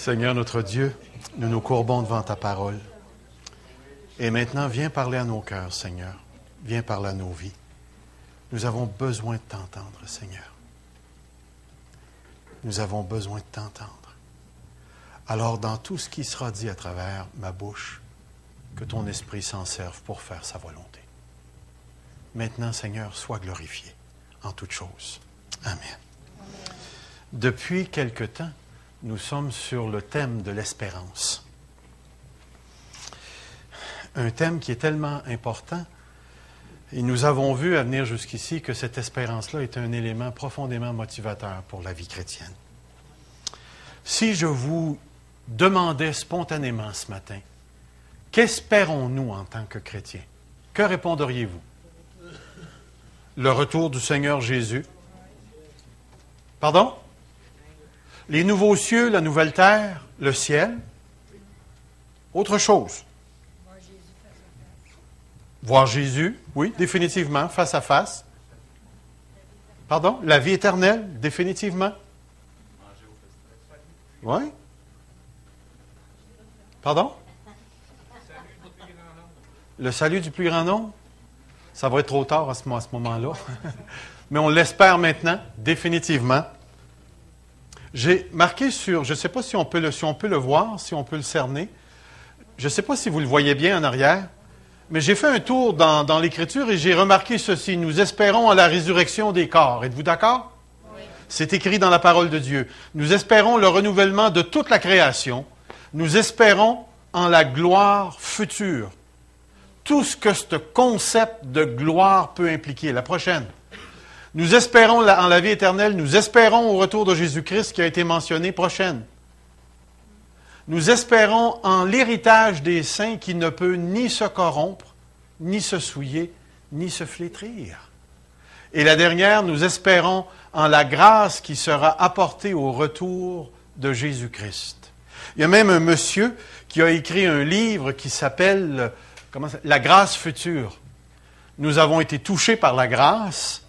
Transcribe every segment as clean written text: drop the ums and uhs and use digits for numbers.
Seigneur notre Dieu, nous nous courbons devant ta parole. Et maintenant, viens parler à nos cœurs, Seigneur. Viens parler à nos vies. Nous avons besoin de t'entendre, Seigneur. Nous avons besoin de t'entendre. Alors, dans tout ce qui sera dit à travers ma bouche, que ton esprit s'en serve pour faire sa volonté. Maintenant, Seigneur, sois glorifié en toutes choses. Amen. Depuis quelque temps, nous sommes sur le thème de l'espérance. Un thème qui est tellement important. Et nous avons vu à venir jusqu'ici que cette espérance-là est un élément profondément motivateur pour la vie chrétienne. Si je vous demandais spontanément ce matin, qu'espérons-nous en tant que chrétiens? Que répondriez-vous? Le retour du Seigneur Jésus. Pardon? Les nouveaux cieux, la nouvelle terre, le ciel. Autre chose. Voir Jésus, oui, définitivement, face à face. Pardon? La vie éternelle, définitivement. Oui. Pardon? Le salut du plus grand nombre? Ça va être trop tard à ce moment-là. Mais on l'espère maintenant, définitivement. J'ai marqué sur, je ne sais pas si on peut le voir, si on peut le cerner. Je ne sais pas si vous le voyez bien en arrière. Mais j'ai fait un tour dans l'Écriture et j'ai remarqué ceci. Nous espérons à la résurrection des corps. Êtes-vous d'accord? Oui. C'est écrit dans la parole de Dieu. Nous espérons le renouvellement de toute la création. Nous espérons en la gloire future. Tout ce que ce concept de gloire peut impliquer. La prochaine. Nous espérons en la vie éternelle. Nous espérons au retour de Jésus-Christ qui a été mentionné. Prochaine. Nous espérons en l'héritage des saints qui ne peut ni se corrompre, ni se souiller, ni se flétrir. Et la dernière, nous espérons en la grâce qui sera apportée au retour de Jésus-Christ. Il y a même un monsieur qui a écrit un livre qui s'appelle La grâce future. Nous avons été touchés par la grâce,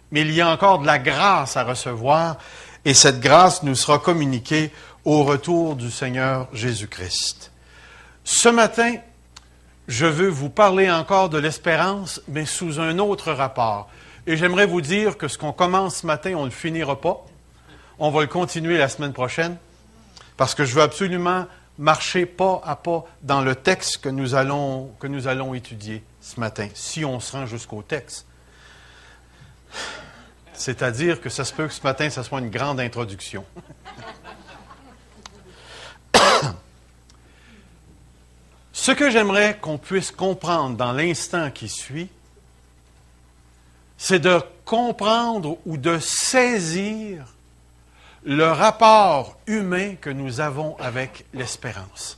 mais il y a encore de la grâce à recevoir, et cette grâce nous sera communiquée au retour du Seigneur Jésus-Christ. Ce matin, je veux vous parler encore de l'espérance, mais sous un autre rapport. Et j'aimerais vous dire que ce qu'on commence ce matin, on ne le finira pas. On va le continuer la semaine prochaine, parce que je veux absolument marcher pas à pas dans le texte que nous allons étudier ce matin, si on se rend jusqu'au texte. C'est-à-dire que ça se peut que ce matin, ça soit une grande introduction. Ce que j'aimerais qu'on puisse comprendre dans l'instant qui suit, c'est de comprendre ou de saisir le rapport humain que nous avons avec l'espérance.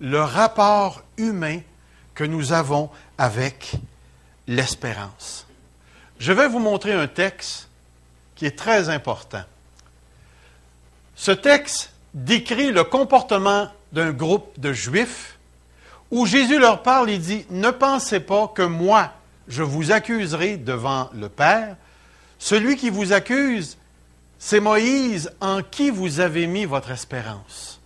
Le rapport humain que nous avons avec l'espérance. Je vais vous montrer un texte qui est très important. Ce texte décrit le comportement d'un groupe de Juifs où Jésus leur parle et dit « Ne pensez pas que moi, je vous accuserai devant le Père. Celui qui vous accuse, c'est Moïse en qui vous avez mis votre espérance. »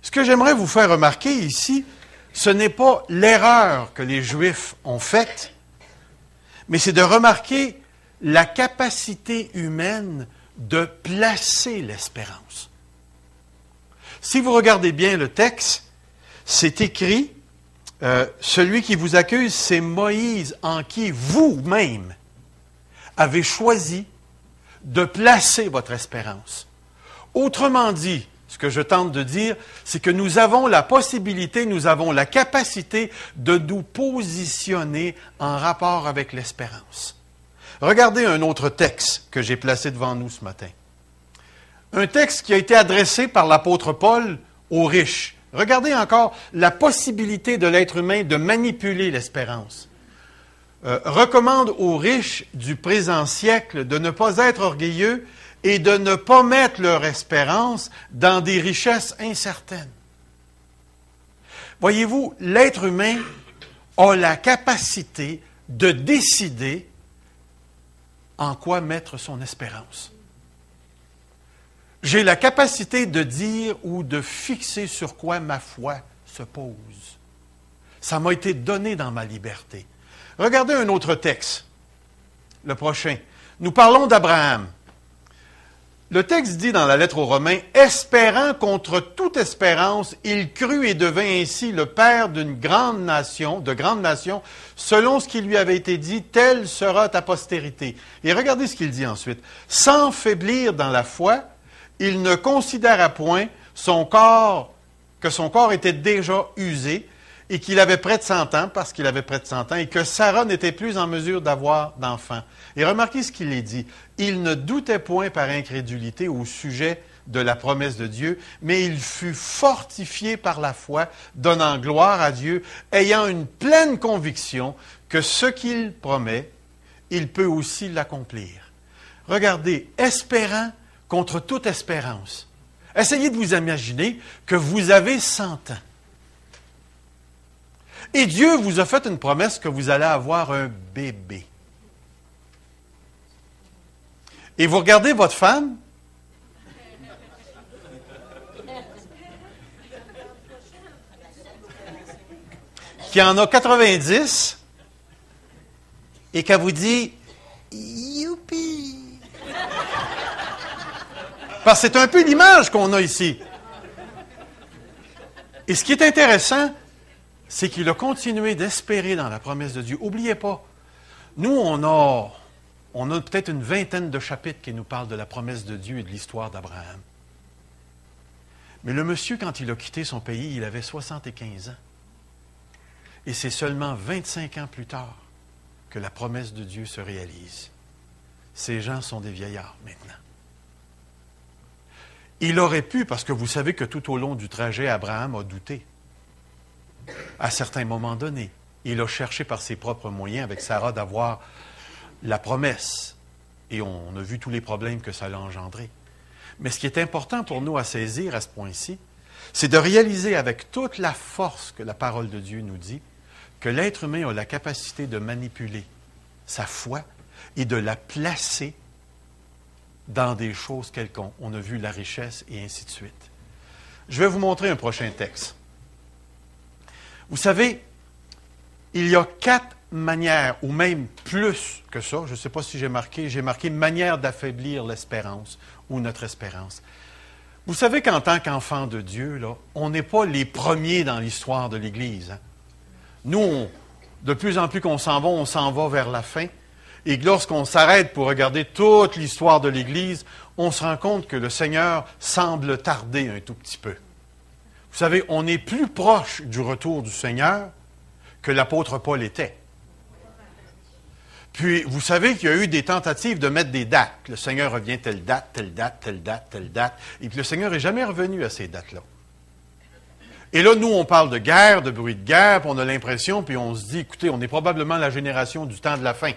Ce que j'aimerais vous faire remarquer ici, ce n'est pas l'erreur que les Juifs ont faite, mais c'est de remarquer la capacité humaine de placer l'espérance. Si vous regardez bien le texte, c'est écrit celui qui vous accuse, c'est Moïse en qui vous-même avez choisi de placer votre espérance. Autrement dit, ce que je tente de dire, c'est que nous avons la possibilité, nous avons la capacité de nous positionner en rapport avec l'espérance. Regardez un autre texte que j'ai placé devant nous ce matin. Un texte qui a été adressé par l'apôtre Paul aux riches. Regardez encore la possibilité de l'être humain de manipuler l'espérance. Recommande aux riches du présent siècle de ne pas être orgueilleux et de ne pas mettre leur espérance dans des richesses incertaines. Voyez-vous, l'être humain a la capacité de décider en quoi mettre son espérance. J'ai la capacité de dire ou de fixer sur quoi ma foi se pose. Ça m'a été donné dans ma liberté. Regardez un autre texte, le prochain. Nous parlons d'Abraham. Le texte dit dans la lettre aux Romains, « Espérant contre toute espérance, il crut et devint ainsi le père d'une grande nation, de grandes nations, selon ce qui lui avait été dit, telle sera ta postérité. » Et regardez ce qu'il dit ensuite. « Sans faiblir dans la foi, il ne considéra point que son corps était déjà usé et qu'il avait près de 100 ans, parce qu'il avait près de 100 ans, et que Sarah n'était plus en mesure d'avoir d'enfants. » Et remarquez ce qu'il est dit. Il ne doutait point par incrédulité au sujet de la promesse de Dieu, mais il fut fortifié par la foi, donnant gloire à Dieu, ayant une pleine conviction que ce qu'il promet, il peut aussi l'accomplir. Regardez, espérant contre toute espérance. Essayez de vous imaginer que vous avez 100 ans. Et Dieu vous a fait une promesse que vous allez avoir un bébé. Et vous regardez votre femme, qui en a 90, et qu'elle vous dit « Youpi! » Parce que c'est un peu l'image qu'on a ici. Et ce qui est intéressant, c'est qu'il a continué d'espérer dans la promesse de Dieu. N'oubliez pas, nous, on a peut-être une vingtaine de chapitres qui nous parlent de la promesse de Dieu et de l'histoire d'Abraham. Mais le monsieur, quand il a quitté son pays, il avait 75 ans. Et c'est seulement 25 ans plus tard que la promesse de Dieu se réalise. Ces gens sont des vieillards maintenant. Il aurait pu, parce que vous savez que tout au long du trajet, Abraham a douté. À certains moments donnés, il a cherché par ses propres moyens avec Sarah d'avoir la promesse. Et on a vu tous les problèmes que ça a engendré. Mais ce qui est important pour nous à saisir à ce point-ci, c'est de réaliser avec toute la force que la parole de Dieu nous dit que l'être humain a la capacité de manipuler sa foi et de la placer dans des choses quelconques. On a vu la richesse et ainsi de suite. Je vais vous montrer un prochain texte. Vous savez, il y a 4 manières, ou même plus que ça, je ne sais pas si j'ai marqué manière d'affaiblir l'espérance ou notre espérance. Vous savez qu'en tant qu'enfant de Dieu, là, on n'est pas les premiers dans l'histoire de l'Église. Hein? Nous, de plus en plus qu'on s'en va vers la fin. Et lorsqu'on s'arrête pour regarder toute l'histoire de l'Église, on se rend compte que le Seigneur semble tarder un tout petit peu. Vous savez, on est plus proche du retour du Seigneur que l'apôtre Paul était. Puis, vous savez qu'il y a eu des tentatives de mettre des dates. Le Seigneur revient telle date, telle date, telle date, telle date. Et puis le Seigneur n'est jamais revenu à ces dates-là. Et là, nous, on parle de guerre, de bruit de guerre, puis on a l'impression, puis on se dit, écoutez, on est probablement la génération du temps de la fin.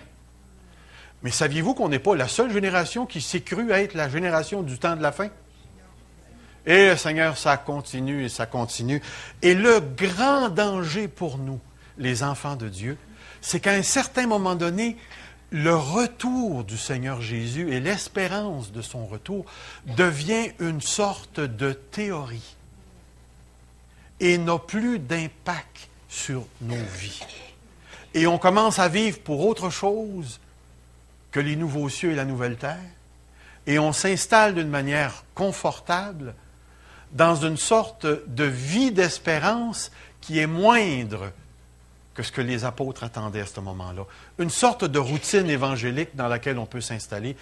Mais saviez-vous qu'on n'est pas la seule génération qui s'est crue à être la génération du temps de la fin? Et le Seigneur, ça continue et ça continue. Et le grand danger pour nous, les enfants de Dieu, c'est qu'à un certain moment donné, le retour du Seigneur Jésus et l'espérance de son retour devient une sorte de théorie et n'a plus d'impact sur nos vies. Et on commence à vivre pour autre chose que les nouveaux cieux et la nouvelle terre, et on s'installe d'une manière confortable dans une sorte de vie d'espérance qui est moindre que ce que les apôtres attendaient à ce moment-là. Une sorte de routine évangélique dans laquelle on peut s'installer.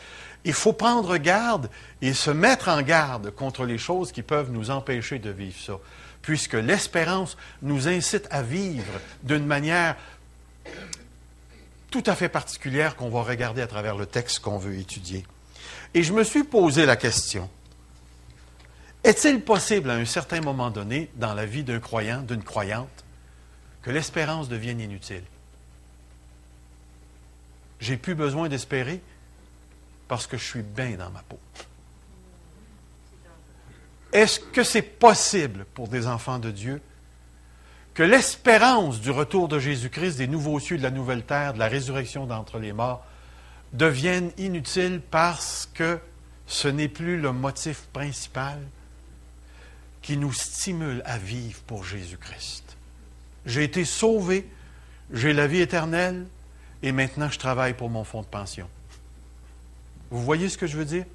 Il faut prendre garde et se mettre en garde contre les choses qui peuvent nous empêcher de vivre ça, puisque l'espérance nous incite à vivre d'une manière tout à fait particulière qu'on va regarder à travers le texte qu'on veut étudier. Et je me suis posé la question, est-il possible à un certain moment donné, dans la vie d'un croyant, d'une croyante, que l'espérance devienne inutile? J'ai plus besoin d'espérer parce que je suis bien dans ma peau. Est-ce que c'est possible pour des enfants de Dieu que l'espérance du retour de Jésus-Christ, des nouveaux cieux, de la nouvelle terre, de la résurrection d'entre les morts, devienne inutile parce que ce n'est plus le motif principal qui nous stimule à vivre pour Jésus-Christ. J'ai été sauvé, j'ai la vie éternelle, et maintenant je travaille pour mon fonds de pension. Vous voyez ce que je veux dire?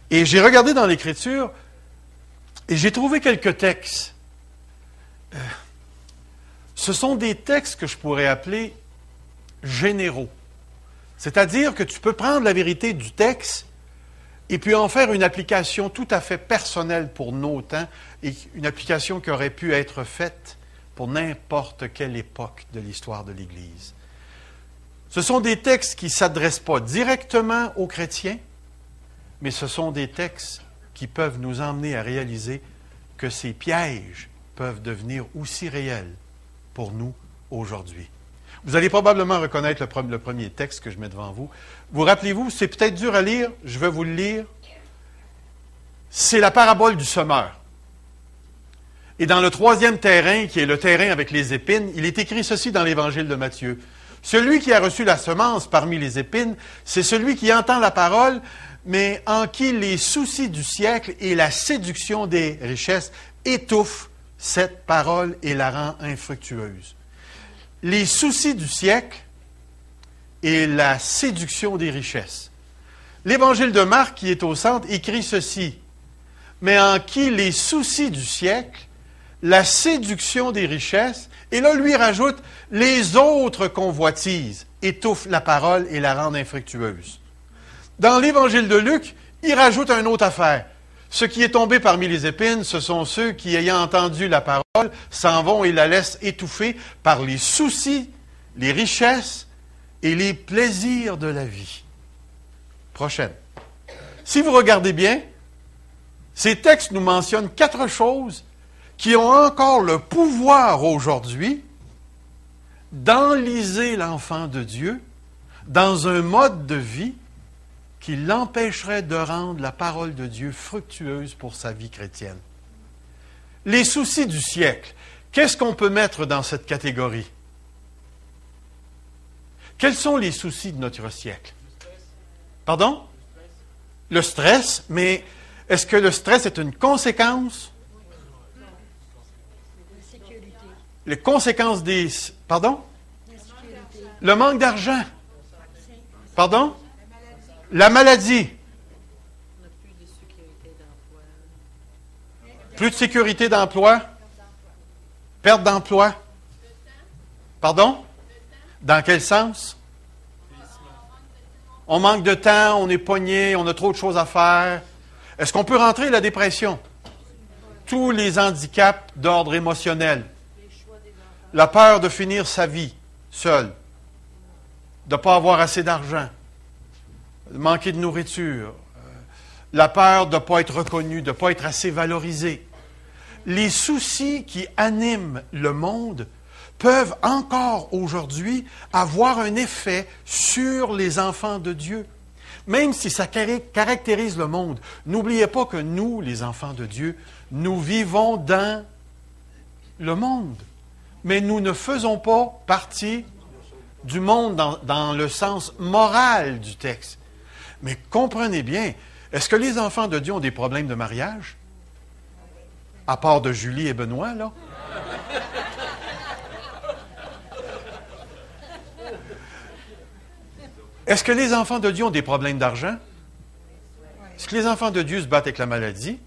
Et j'ai regardé dans l'Écriture, et j'ai trouvé quelques textes. Ce sont des textes que je pourrais appeler généraux. C'est-à-dire que tu peux prendre la vérité du texte et puis en faire une application tout à fait personnelle pour nos temps et une application qui aurait pu être faite pour n'importe quelle époque de l'histoire de l'Église. Ce sont des textes qui ne s'adressent pas directement aux chrétiens, mais ce sont des textes qui peuvent nous emmener à réaliser que ces pièges peuvent devenir aussi réels pour nous aujourd'hui. Vous allez probablement reconnaître le premier texte que je mets devant vous. Vous rappelez-vous, c'est peut-être dur à lire, je vais vous le lire. C'est la parabole du semeur. Et dans le 3e terrain, qui est le terrain avec les épines, il est écrit ceci dans l'Évangile de Matthieu. Celui qui a reçu la semence parmi les épines, c'est celui qui entend la parole, mais en qui les soucis du siècle et la séduction des richesses étouffent cette parole et la rend infructueuse. Les soucis du siècle et la séduction des richesses. L'Évangile de Marc, qui est au centre, écrit ceci. Mais en qui les soucis du siècle, la séduction des richesses, et là, lui rajoute, les autres convoitises étouffent la parole et la rendent infructueuse. Dans l'Évangile de Luc, il rajoute une autre affaire. Ce qui est tombé parmi les épines, ce sont ceux qui, ayant entendu la parole, s'en vont et la laissent étouffer par les soucis, les richesses et les plaisirs de la vie. Prochaine. Si vous regardez bien, ces textes nous mentionnent 4 choses qui ont encore le pouvoir aujourd'hui d'enliser l'enfant de Dieu dans un mode de vie qui l'empêcherait de rendre la parole de Dieu fructueuse pour sa vie chrétienne. Les soucis du siècle, qu'est-ce qu'on peut mettre dans cette catégorie? Quels sont les soucis de notre siècle? Pardon? Le stress, mais est-ce que le stress est une conséquence? Les conséquences des... Pardon? Le manque d'argent. Pardon? La maladie. Plus de sécurité d'emploi. Perte d'emploi. Pardon? Dans quel sens? On manque de temps, on est pogné, on a trop de choses à faire. Est-ce qu'on peut rentrer la dépression? Tous les handicaps d'ordre émotionnel. La peur de finir sa vie seul. De ne pas avoir assez d'argent. De manquer de nourriture. La peur de ne pas être reconnu, de ne pas être assez valorisé. Les soucis qui animent le monde peuvent encore aujourd'hui avoir un effet sur les enfants de Dieu. Même si ça caractérise le monde. N'oubliez pas que nous, les enfants de Dieu, nous vivons dans le monde. Mais nous ne faisons pas partie du monde dans le sens moral du texte. Mais comprenez bien, est-ce que les enfants de Dieu ont des problèmes de mariage? À part de Julie et Benoît, là? Est-ce que les enfants de Dieu ont des problèmes d'argent? Est-ce que les enfants de Dieu se battent avec la maladie?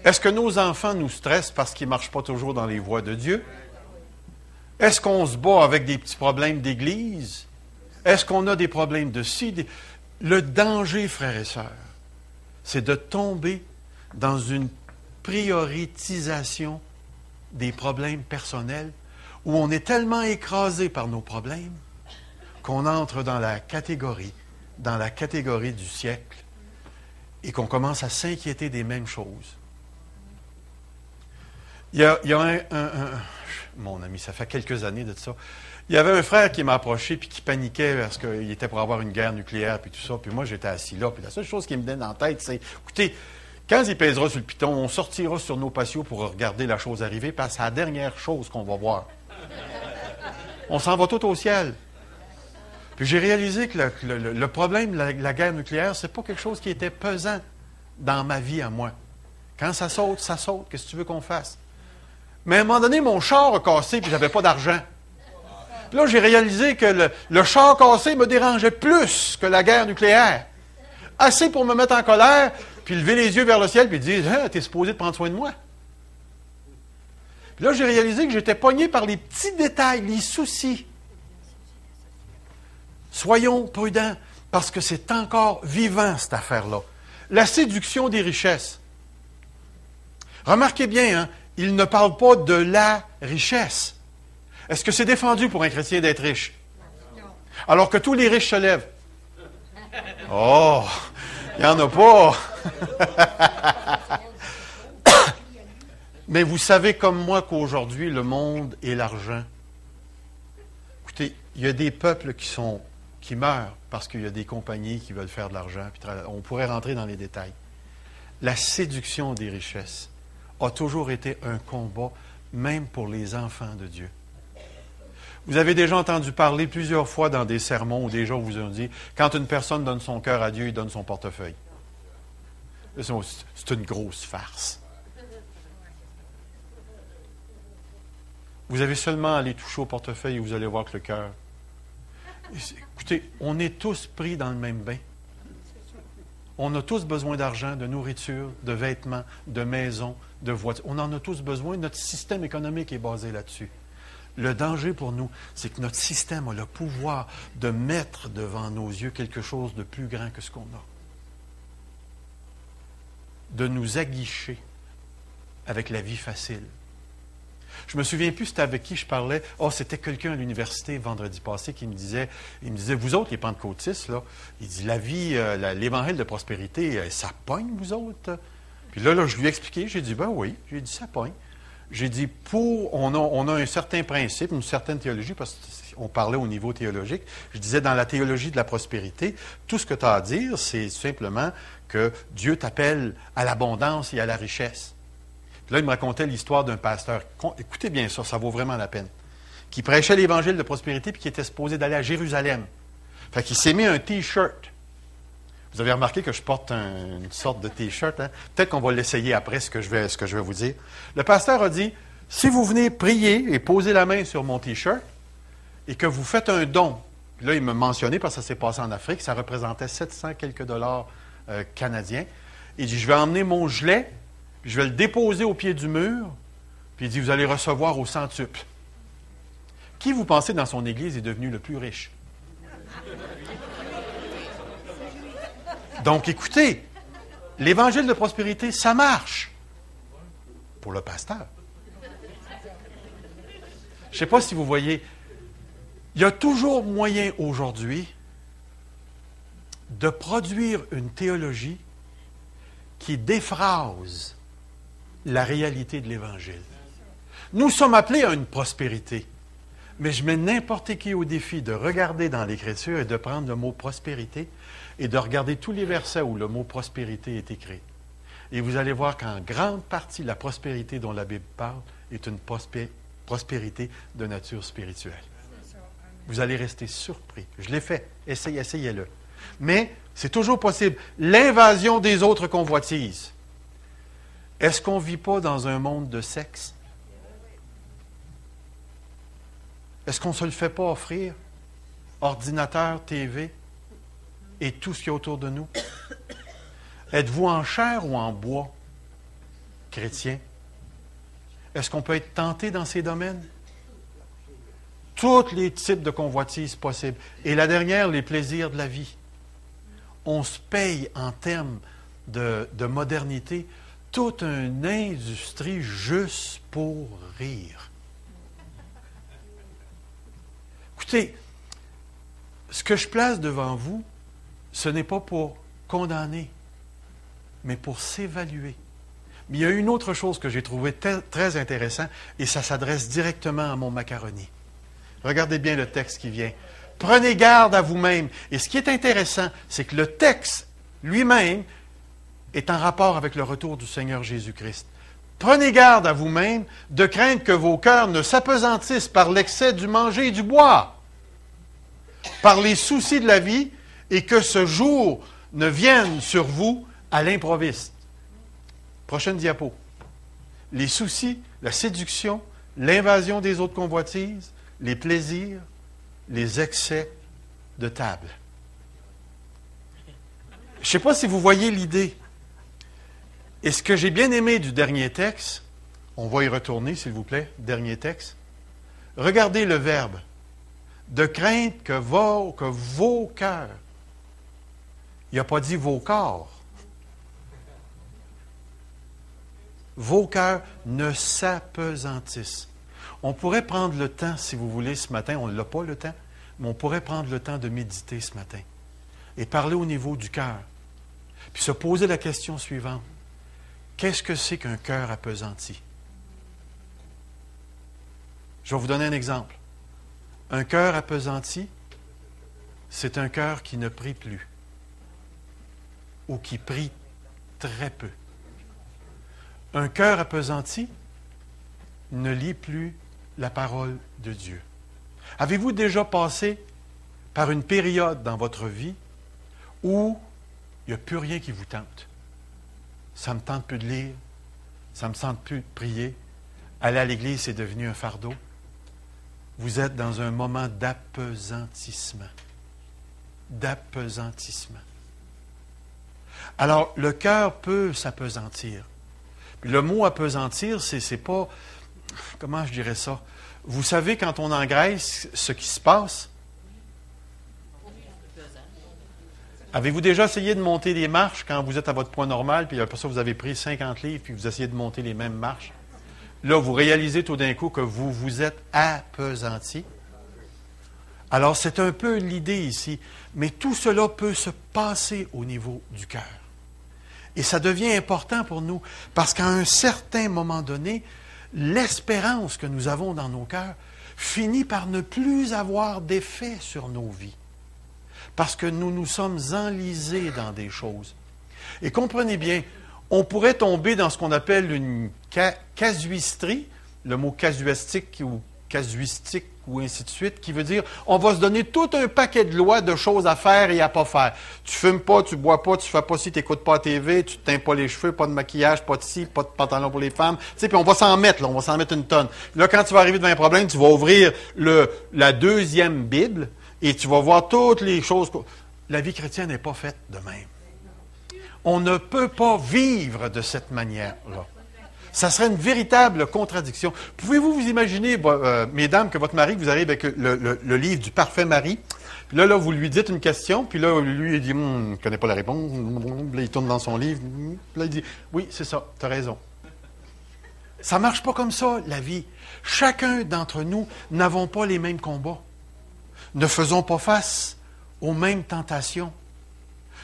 Est-ce que nos enfants nous stressent parce qu'ils ne marchent pas toujours dans les voies de Dieu? Est-ce qu'on se bat avec des petits problèmes d'église? Est-ce qu'on a des problèmes de ci? Le danger, frères et sœurs, c'est de tomber dans une prioritisation des problèmes personnels où on est tellement écrasé par nos problèmes qu'on entre dans la catégorie du siècle et qu'on commence à s'inquiéter des mêmes choses. Il y a mon ami, ça fait quelques années de ça. Il y avait un frère qui m'a approché puis qui paniquait parce qu'il était pour avoir une guerre nucléaire puis tout ça. Puis moi, j'étais assis là. Puis la seule chose qui me donne en tête, c'est, écoutez, quand il pèsera sur le piton, on sortira sur nos patios pour regarder la chose arriver parce que c'est la dernière chose qu'on va voir. On s'en va tout au ciel. Puis j'ai réalisé que le problème de la guerre nucléaire, c'est pas quelque chose qui était pesant dans ma vie à moi. Quand ça saute, ça saute. Qu'est-ce que tu veux qu'on fasse? Mais à un moment donné, mon char a cassé puis j'avais pas d'argent. Puis là, j'ai réalisé que le char cassé me dérangeait plus que la guerre nucléaire. Assez pour me mettre en colère, puis lever les yeux vers le ciel, puis dire « Ah, t'es supposé de prendre soin de moi. » Puis là, j'ai réalisé que j'étais pogné par les petits détails, les soucis. Soyons prudents, parce que c'est encore vivant, cette affaire-là. La séduction des richesses. Remarquez bien, hein, il ne parle pas de la richesse. Est-ce que c'est défendu pour un chrétien d'être riche? Non. Alors que tous les riches se lèvent. Oh, il n'y en a pas. Mais vous savez comme moi qu'aujourd'hui, le monde et l'argent. Écoutez, il y a des peuples qui meurent parce qu'il y a des compagnies qui veulent faire de l'argent. On pourrait rentrer dans les détails. La séduction des richesses a toujours été un combat, même pour les enfants de Dieu. Vous avez déjà entendu parler plusieurs fois dans des sermons où des gens vous ont dit, quand une personne donne son cœur à Dieu, il donne son portefeuille. C'est une grosse farce. Vous avez seulement à aller toucher au portefeuille et vous allez voir que le cœur... Écoutez, on est tous pris dans le même bain. On a tous besoin d'argent, de nourriture, de vêtements, de maisons, de voitures. On en a tous besoin. Notre système économique est basé là-dessus. Le danger pour nous, c'est que notre système a le pouvoir de mettre devant nos yeux quelque chose de plus grand que ce qu'on a. De nous aguicher avec la vie facile. Je me souviens plus c'était avec qui je parlais. Oh, c'était quelqu'un à l'université vendredi passé qui me disait, vous autres, les pentecôtistes, là, il dit, la vie, l'évangile de prospérité, ça pogne, vous autres? Puis là, je lui ai expliqué, j'ai dit, ben oui, j'ai dit, ça pogne. J'ai dit, on a un certain principe, une certaine théologie, parce qu'on parlait au niveau théologique. Je disais, dans la théologie de la prospérité, tout ce que tu as à dire, c'est simplement que Dieu t'appelle à l'abondance et à la richesse. Puis là, il me racontait l'histoire d'un pasteur. Écoutez bien ça, ça vaut vraiment la peine. Qui prêchait l'évangile de prospérité puis qui était supposé d'aller à Jérusalem. Fait qu'il s'est mis un T-shirt. Vous avez remarqué que je porte une sorte de T-shirt. Hein? Peut-être qu'on va l'essayer après, ce que je vais vous dire. Le pasteur a dit, si vous venez prier et poser la main sur mon T-shirt et que vous faites un don, puis là, il m'a mentionné, parce que ça s'est passé en Afrique, ça représentait 700 quelques dollars canadiens. Il dit, je vais emmener mon gilet, puis je vais le déposer au pied du mur, puis il dit, vous allez recevoir au centuple. Qui, vous pensez, dans son église, est devenu le plus riche? Donc, écoutez, l'évangile de prospérité, ça marche. Pour le pasteur. Je ne sais pas si vous voyez, il y a toujours moyen aujourd'hui de produire une théologie qui déphrase la réalité de l'Évangile. Nous sommes appelés à une prospérité, mais je mets n'importe qui au défi de regarder dans l'Écriture et de prendre le mot prospérité et de regarder tous les versets où le mot prospérité est écrit. Et vous allez voir qu'en grande partie, la prospérité dont la Bible parle est une prospérité de nature spirituelle. Vous allez rester surpris. Je l'ai fait. Essayez-le. Mais c'est toujours possible. L'invasion des autres convoitises. Est-ce qu'on ne vit pas dans un monde de sexe? Est-ce qu'on ne se le fait pas offrir? Ordinateur, TV et tout ce qu'il y a autour de nous? Êtes-vous en chair ou en bois, chrétien? Est-ce qu'on peut être tenté dans ces domaines? Tous les types de convoitises possibles. Et la dernière, les plaisirs de la vie. On se paye en termes de modernité toute une industrie juste pour rire. Écoutez, ce que je place devant vous, ce n'est pas pour condamner, mais pour s'évaluer. Mais il y a une autre chose que j'ai trouvé très intéressant, et ça s'adresse directement à mon macaroni. Regardez bien le texte qui vient. Prenez garde à vous-même. Et ce qui est intéressant, c'est que le texte lui-même est en rapport avec le retour du Seigneur Jésus-Christ. Prenez garde à vous-même de craindre que vos cœurs ne s'apesantissent par l'excès du manger et du boire. par les soucis de la vie et que ce jour ne vienne sur vous à l'improviste. Prochaine diapo. Les soucis, la séduction, l'invasion des autres convoitises, les plaisirs, les excès de table. Je ne sais pas si vous voyez l'idée. Et ce que j'ai bien aimé du dernier texte, on va y retourner, s'il vous plaît, dernier texte. Regardez le verbe. De crainte que vos cœurs. Il n'a pas dit vos corps. Vos cœurs ne s'apesantissent. On pourrait prendre le temps, si vous voulez, ce matin, on n'a pas le temps, mais on pourrait prendre le temps de méditer ce matin et parler au niveau du cœur. Puis se poser la question suivante. Qu'est-ce que c'est qu'un cœur appesanti? Je vais vous donner un exemple. Un cœur appesanti, c'est un cœur qui ne prie plus ou qui prie très peu. Un cœur appesanti ne lit plus la parole de Dieu. Avez-vous déjà passé par une période dans votre vie où il n'y a plus rien qui vous tente? Ça ne me tente plus de lire, ça ne me tente plus de prier. Aller à l'église, c'est devenu un fardeau. Vous êtes dans un moment d'apesantissement. D'apesantissement. Alors, le cœur peut s'apesantir. Puis le mot appesantir, c'est pas... Comment je dirais ça? Vous savez, quand on engraisse, ce qui se passe? Avez-vous déjà essayé de monter des marches quand vous êtes à votre poids normal, puis après ça, vous avez pris 50 livres, puis vous essayez de monter les mêmes marches? Là, vous réalisez tout d'un coup que vous vous êtes appesanti. Alors, c'est un peu l'idée ici. Mais tout cela peut se passer au niveau du cœur. Et ça devient important pour nous, parce qu'à un certain moment donné, l'espérance que nous avons dans nos cœurs finit par ne plus avoir d'effet sur nos vies. Parce que nous nous sommes enlisés dans des choses. Et comprenez bien, on pourrait tomber dans ce qu'on appelle une casuistrie, le mot casuistique ou casuistique ou ainsi de suite, qui veut dire on va se donner tout un paquet de lois, de choses à faire et à pas faire. Tu fumes pas, tu bois pas, tu fais pas ci, tu n'écoutes pas la TV, tu te teins pas les cheveux, pas de maquillage, pas de ci, pas de pantalon pour les femmes. Tu sais, puis on va s'en mettre, là, on va s'en mettre une tonne. Là, quand tu vas arriver devant un problème, tu vas ouvrir la deuxième Bible et tu vas voir toutes les choses. La vie chrétienne n'est pas faite de même. On ne peut pas vivre de cette manière-là. Ça serait une véritable contradiction. Pouvez-vous vous imaginer, mesdames, que votre mari vous arrive avec le livre du parfait mari, puis là, vous lui dites une question, puis là, lui, il dit, je ne connais pas la réponse. Là, il tourne dans son livre. Puis là, il dit, oui, c'est ça, tu as raison. Ça ne marche pas comme ça, la vie. Chacun d'entre nous n'avons pas les mêmes combats. Ne faisons pas face aux mêmes tentations.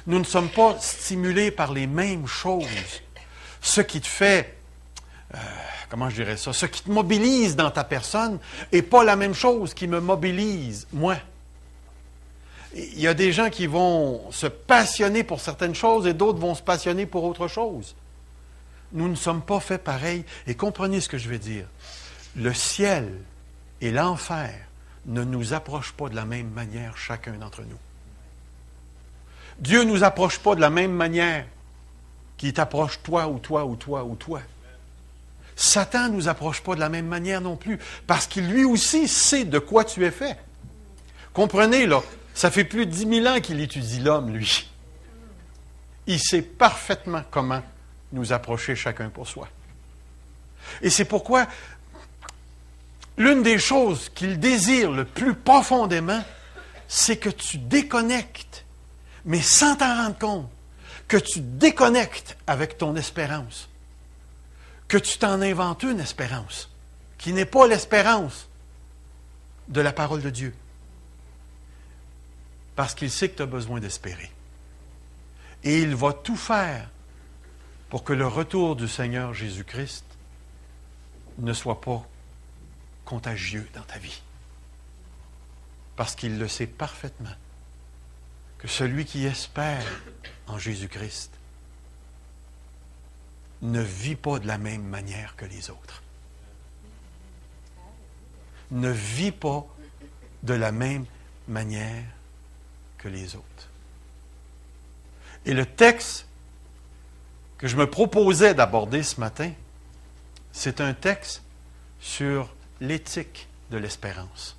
Nous ne sommes pas stimulés par les mêmes choses. Ce qui te fait, comment je dirais ça, ce qui te mobilise dans ta personne n'est pas la même chose qui me mobilise, moi. Il y a des gens qui vont se passionner pour certaines choses et d'autres vont se passionner pour autre chose. Nous ne sommes pas faits pareil. Et comprenez ce que je veux dire. Le ciel et l'enfer ne nous approchent pas de la même manière, chacun d'entre nous. Dieu ne nous approche pas de la même manière qu'il t'approche toi ou toi ou toi ou toi. Satan ne nous approche pas de la même manière non plus, parce qu'il lui aussi sait de quoi tu es fait. Comprenez, là, ça fait plus de 10 000 ans qu'il étudie l'homme, lui. Il sait parfaitement comment nous approcher chacun pour soi. Et c'est pourquoi l'une des choses qu'il désire le plus profondément, c'est que tu déconnectes, mais sans t'en rendre compte, que tu déconnectes avec ton espérance, que tu t'en inventes une espérance, qui n'est pas l'espérance de la parole de Dieu. Parce qu'il sait que tu as besoin d'espérer. Et il va tout faire pour que le retour du Seigneur Jésus-Christ ne soit pas contagieux dans ta vie. Parce qu'il le sait parfaitement que celui qui espère en Jésus-Christ ne vit pas de la même manière que les autres. Ne vit pas de la même manière que les autres. Et le texte que je me proposais d'aborder ce matin, c'est un texte sur l'éthique de l'espérance.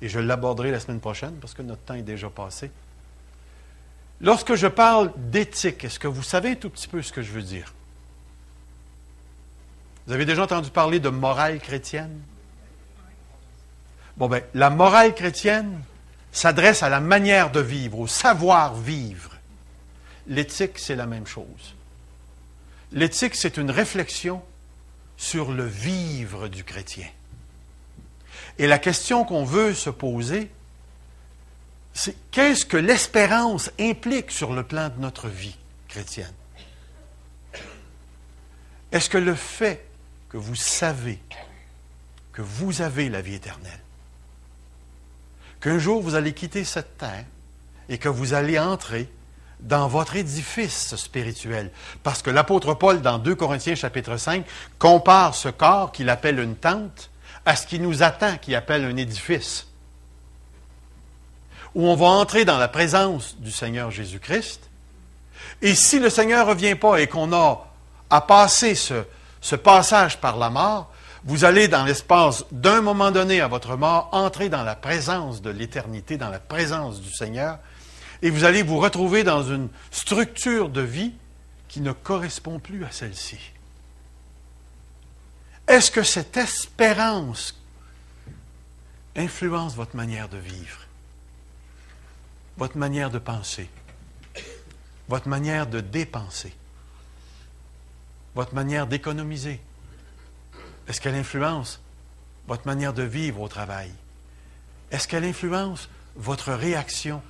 Et je l'aborderai la semaine prochaine parce que notre temps est déjà passé. Lorsque je parle d'éthique, est-ce que vous savez un tout petit peu ce que je veux dire? Vous avez déjà entendu parler de morale chrétienne? Bon, bien, la morale chrétienne s'adresse à la manière de vivre, au savoir-vivre. L'éthique, c'est la même chose. L'éthique, c'est une réflexion sur le vivre du chrétien. Et la question qu'on veut se poser, c'est qu'est-ce que l'espérance implique sur le plan de notre vie chrétienne? Est-ce que le fait que vous savez que vous avez la vie éternelle, qu'un jour vous allez quitter cette terre et que vous allez entrer dans votre édifice spirituel. Parce que l'apôtre Paul, dans 2 Corinthiens chapitre 5, compare ce corps qu'il appelle une tente à ce qui nous attend, qu'il appelle un édifice. Où on va entrer dans la présence du Seigneur Jésus-Christ. Et si le Seigneur ne revient pas et qu'on a à passer ce passage par la mort, vous allez, dans l'espace d'un moment donné à votre mort, entrer dans la présence de l'éternité, dans la présence du Seigneur, et vous allez vous retrouver dans une structure de vie qui ne correspond plus à celle-ci. Est-ce que cette espérance influence votre manière de vivre, votre manière de penser, votre manière de dépenser, votre manière d'économiser? Est-ce qu'elle influence votre manière de vivre au travail? Est-ce qu'elle influence votre réaction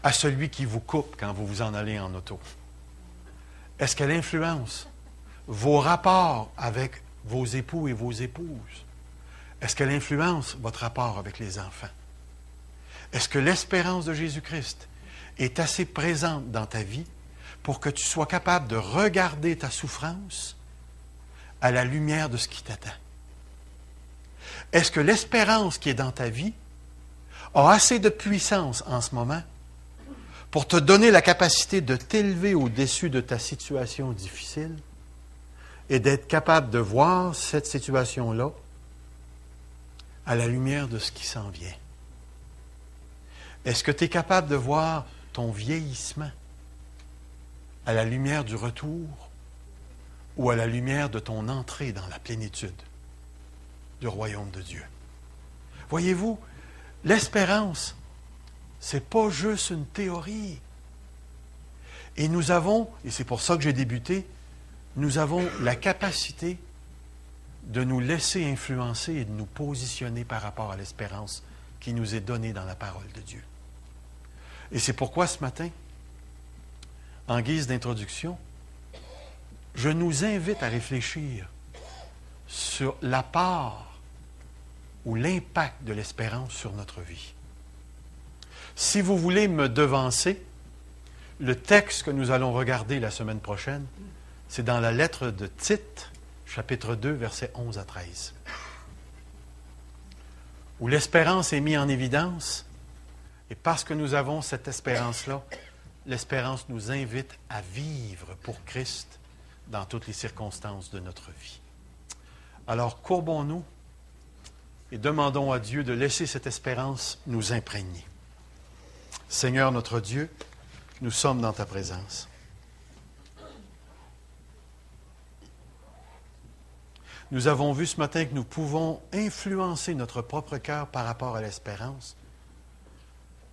à celui qui vous coupe quand vous vous en allez en auto? Est-ce qu'elle influence vos rapports avec vos époux et vos épouses? Est-ce qu'elle influence votre rapport avec les enfants? Est-ce que l'espérance de Jésus-Christ est assez présente dans ta vie pour que tu sois capable de regarder ta souffrance à la lumière de ce qui t'attend? Est-ce que l'espérance qui est dans ta vie a assez de puissance en ce moment pour te donner la capacité de t'élever au-dessus de ta situation difficile et d'être capable de voir cette situation-là à la lumière de ce qui s'en vient? Est-ce que tu es capable de voir ton vieillissement à la lumière du retour ou à la lumière de ton entrée dans la plénitude du royaume de Dieu? Voyez-vous, l'espérance, ce n'est pas juste une théorie. Et nous avons, et c'est pour ça que j'ai débuté, nous avons la capacité de nous laisser influencer et de nous positionner par rapport à l'espérance qui nous est donnée dans la parole de Dieu. Et c'est pourquoi ce matin, en guise d'introduction, je nous invite à réfléchir sur la part ou l'impact de l'espérance sur notre vie. Si vous voulez me devancer, le texte que nous allons regarder la semaine prochaine, c'est dans la lettre de Tite, chapitre 2, versets 11 à 13, où l'espérance est mise en évidence, et parce que nous avons cette espérance-là, l'espérance nous invite à vivre pour Christ dans toutes les circonstances de notre vie. Alors, courbons-nous et demandons à Dieu de laisser cette espérance nous imprégner. Seigneur notre Dieu, nous sommes dans ta présence. Nous avons vu ce matin que nous pouvons influencer notre propre cœur par rapport à l'espérance,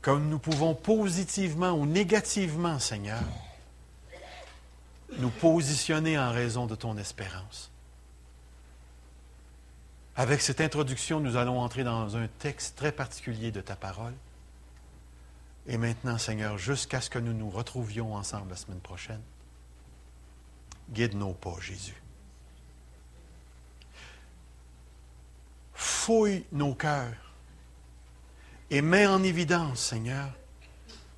comme nous pouvons positivement ou négativement, Seigneur, nous positionner en raison de ton espérance. Avec cette introduction, nous allons entrer dans un texte très particulier de ta parole. Et maintenant, Seigneur, jusqu'à ce que nous nous retrouvions ensemble la semaine prochaine, guide nos pas, Jésus. Fouille nos cœurs et mets en évidence, Seigneur,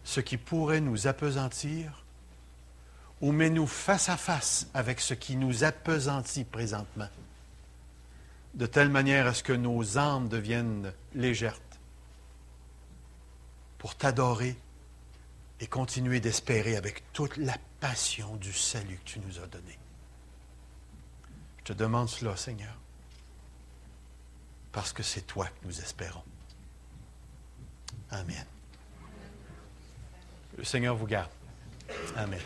ce qui pourrait nous appesantir ou mets-nous face à face avec ce qui nous appesantit présentement, de telle manière à ce que nos âmes deviennent légères pour t'adorer et continuer d'espérer avec toute la passion du salut que tu nous as donné. Je te demande cela, Seigneur, parce que c'est toi que nous espérons. Amen. Le Seigneur vous garde. Amen.